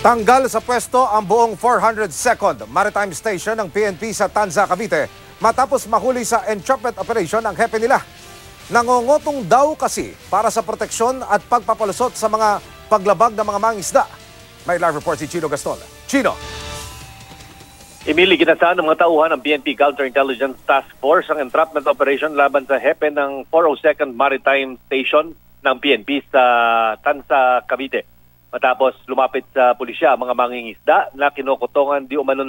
Tanggal sa pwesto ang buong 402nd Maritime Station ng PNP sa Tanza, Cavite matapos mahuli sa entrapment operation ang hepe nila. Nangongotong daw kasi para sa proteksyon at pagpapalusot sa mga paglabag ng mga mangisda. May live report si Chino Gaston. Chino! Emily, ginasaan ng mga tauhan ng PNP Counterintelligence Task Force ang entrapment operation laban sa hepe ng 402nd Maritime Station ng PNP sa Tanza, Cavite. Matapos lumapit sa pulisya ang mga mangingisda na kinukutongan di umano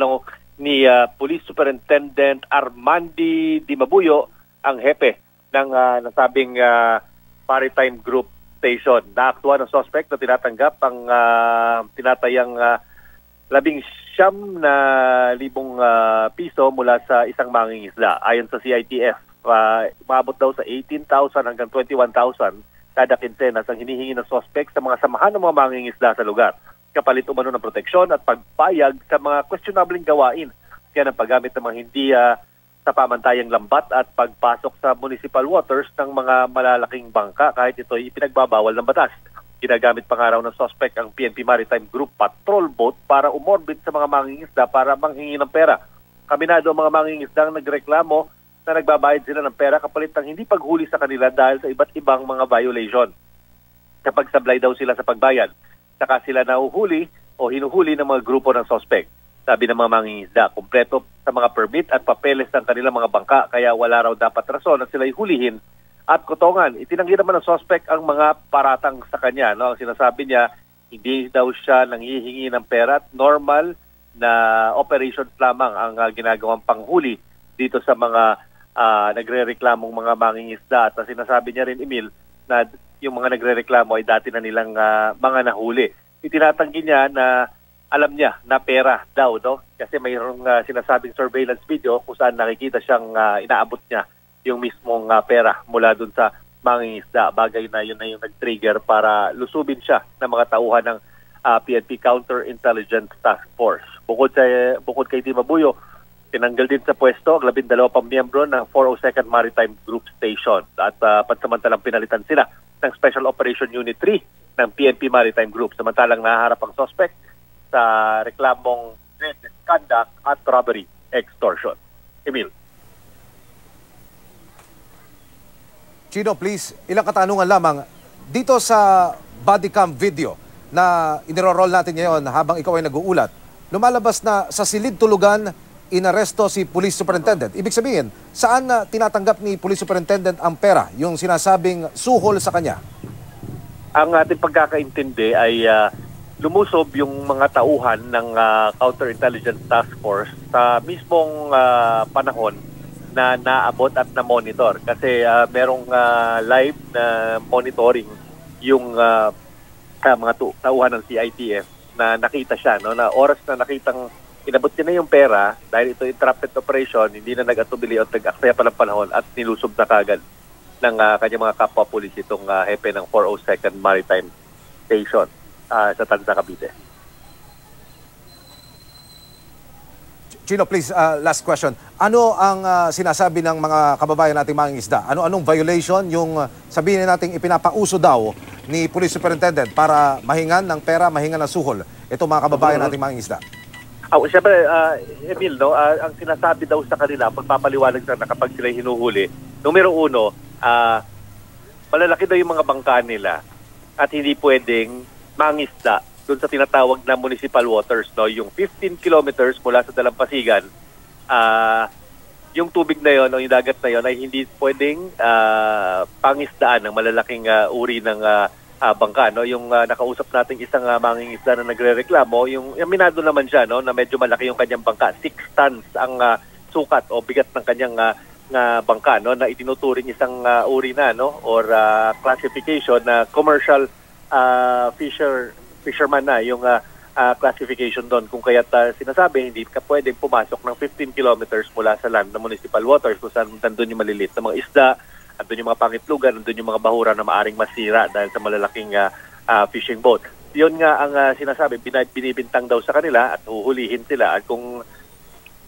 ni Police Superintendent Armandi Di Mabuyo ang hepe ng nasabing Maritime Group Station. Naaktuhan ng suspect na tinatanggap ang tinatayang 19,000 piso mula sa isang mangingisda. Ayon sa CITF, umabot daw sa 18,000 hanggang 21,000 kada kinsenas ang hinihingi ng suspect sa mga samahan ng mga mangingisda sa lugar. Kapalit umano ng proteksyon at pagpayag sa mga questionabling gawain. Kaya ng paggamit ng mga hindi sa pamantayang lambat at pagpasok sa municipal waters ng mga malalaking bangka kahit ito ay ipinagbabawal ng batas. Ginagamit pa nga raw ng suspect ang PNP Maritime Group patrol boat para umorbit sa mga mangingisda para manghingi ng pera. Kabinado ang mga mangingisda ang nagreklamo na nagbabayad sila ng pera kapalit ng hindi paghuli sa kanila dahil sa iba't ibang mga violation. Kapag sablay daw sila sa pagbayad, saka sila nahuhuli o hinuhuli ng mga grupo ng suspect. Sabi ng mga mangingisda, kumpleto sa mga permit at papeles ng kanilang mga bangka kaya wala raw dapat rason na sila'y hulihin at kutongan. Itinanggi naman ng suspect ang mga paratang sa kanya. No? Ang sinasabi niya, hindi daw siya nanghihingi ng pera at normal na operations lamang ang ginagawang panghuli dito sa mga nagre-reklamong mga mangingisda. At sinasabi niya rin, Emil, na yung mga nagre-reklamo ay dati na nilang mga nahuli. Itinatanggi niya na alam niya na pera daw, no? Kasi mayroong sinasabing surveillance video kung saan nakikita siyang inaabot niya yung mismong pera mula dun sa mangingisda. Bagay na yun na yung nag-trigger para lusubin siya ng mga tauhan ng PNP Counterintelligence Task Force. Bukod kay Di Mabuyo, tinanggal din sa pwesto ang 12 pang miyembro ng 402nd Maritime Group Station at pansamantalang pinalitan sila ng Special Operation Unit 3 ng PNP Maritime Group. Samantalang nahaharap ang suspect sa reklamong misconduct at robbery extortion. Emil. Chino, please, ilang katanungan lamang. Dito sa body cam video na iniro-roll natin ngayon habang ikaw ay nag-uulat, lumalabas na sa silid tulugan inaresto si Police Superintendent. Ibig sabihin, saan na tinatanggap ni Police Superintendent ang pera, yung sinasabing suhol sa kanya? Ang ating pagkakaintindi ay lumusob yung mga tauhan ng Counterintelligence Task Force sa mismong panahon na naabot at na-monitor. Kasi merong live na monitoring yung mga tauhan ng CITF na nakita siya, no? Na oras na nakitang inabot niya na yung pera dahil ito entrapment operation, hindi na nag-atubili o nag-aksaya pa ng panahon at nilusob na kagad ng kanyang mga kapwa-pulis itong hepe ng 402nd Maritime Station sa Tanza, Cavite. Chino, please, last question. Ano ang sinasabi ng mga kababayan nating mangingisda? Anong violation yung sabihin nating ipinapauso daw ni Police Superintendent para mahingan ng pera, mahingan ng suhol itong mga kababayan nating mangingisda? Siyempre, Emil, no, ang sinasabi daw sa kanila, pagpapaliwanag na kapag sila hinuhuli, numero uno, malalaki daw yung mga bangka nila at hindi pwedeng mangisda doon sa tinatawag na municipal waters. No? Yung 15 kilometers mula sa Dalampasigan, yung tubig na yon o yung dagat na yon ay hindi pwedeng pangisdaan ng malalaking uri ng bangka, no? Yung nakausap nating isang mangingisda na nagrereklamo, yung minado naman siya, no, na medyo malaki yung kanyang bangka. 6 tons ang sukat o bigat ng kanyang bangka, no, na itinuturing isang uri na, no, or classification na commercial fisherman na yung classification doon. Kung kaya't sinasabi hindi ka pwedeng pumasok ng 15 kilometers mula sa land na municipal waters kung saan nandun yung maliliit na mga isda, andun yung mga pangitlugan, andun yung mga bahura na maaring masira dahil sa malalaking fishing boat. Yun nga ang sinasabi, binibintang daw sa kanila at huhulihin sila. At kung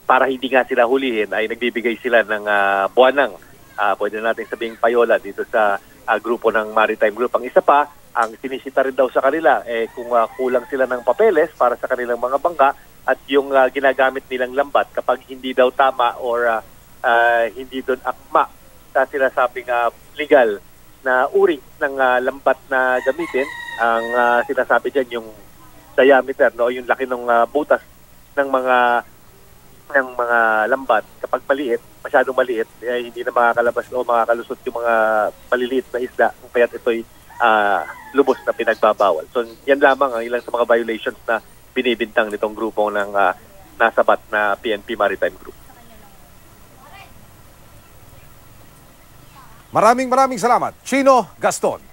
para hindi nga sila hulihin ay nagbibigay sila ng buwanang, pwede natin sabing payola dito sa grupo ng Maritime Group. Ang isa pa, Ang sinisita rin daw sa kanila, kung kulang sila ng papeles para sa kanilang mga bangka at yung ginagamit nilang lambat kapag hindi daw tama or hindi doon akma sa sinasabing legal na uri ng lambat na gamitin. Ang sinasabi dyan yung diameter, no, yung laki ng butas ng mga lambat. Kapag maliit, masyadong maliit, hindi na makakalabas o makakalusot yung mga maliliit na isda kung kaya't ito'y lubos na pinagbabawal. So yan lamang ang ilang sa mga violations na binibintang nitong grupo ng nasabat na PNP Maritime Group. Maraming salamat, Chino Gaston.